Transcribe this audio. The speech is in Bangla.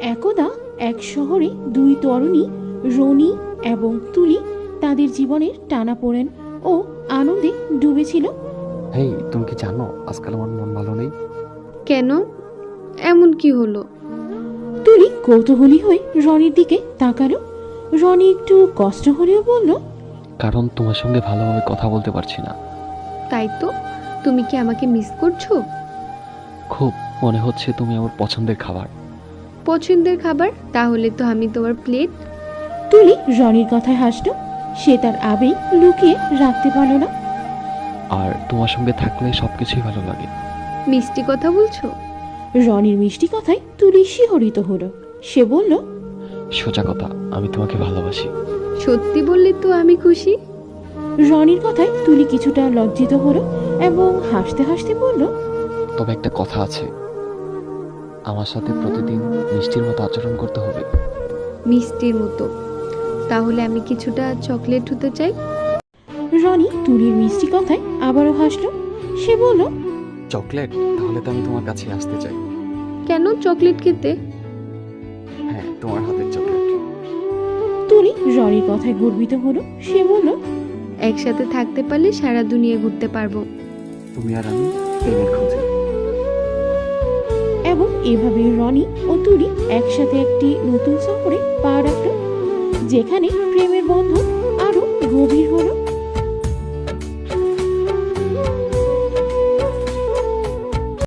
একদা এক শহরে দুই তরুণী রনি এবং তুলি তাদের জীবনের টানাপোড়েন ও আনন্দে ডুবেছিল। হেই, তুমি কি জানো আজকাল আমার মন ভালো নেই? কেন? এমন কি হলো? তুলি কৌতূহলী হয়ে রনির দিকে তাকালো। রনি একটু কষ্ট হলেও বলল, কারণ তোমার সঙ্গে ভালোভাবে কথা বলতে পারছি না। তাই তো? তুমি কি আমাকে মিস করছো? খুব মনে হচ্ছে তুমি আমার পছন্দের খাবার। পছন্দের খাবার? তাহলে তো আমি তোমার প্লেট। তুলি রনির কথায় হাসল। সে তার আবেগ লুকিয়ে রাখতে পারল না। আর তোমার সঙ্গে থাকলে সবকিছুই ভালো লাগে। মিষ্টি কথা বলছো? রনির মিষ্টি কথায় তুলি শিহরিত হলো। সে বলল, সোজা কথা, আমি তোমাকে ভালোবাসি। সত্যি বললে তো আমি খুশি। রনির কথায় তুলি কিছুটা লজ্জিত হলো এবং হাসতে হাসতে বলল, তবে একটা কথা আছে, আমার সাথে প্রতিদিন মিষ্টির মতো আচরণ করতে হবে। মিষ্টির মতো? তাহলে আমি কিছুটা চকলেট হতে চাই। রনি তুলির মিষ্টি কথায় আবারও হাসল। সে বলল, চকলেট? তাহলে তো আমি তোমার কাছে আসতে চাই। কেন চকলেট খেতে? হ্যাঁ, তোমার হাতের চকলেট। তুলি রনির কথায় গর্বিত হলো। সে বলল, একসাথে থাকতে পারলে সারা দুনিয়া ঘুরতে পারবো। তুমি আর আমি প্রেমের খোঁজে। এবং এভাবে রনি ও তুলি একসাথে একটি নতুন সফরে পা রাখল, যেখানে প্রেমের বন্ধন আরো গভীর হলো।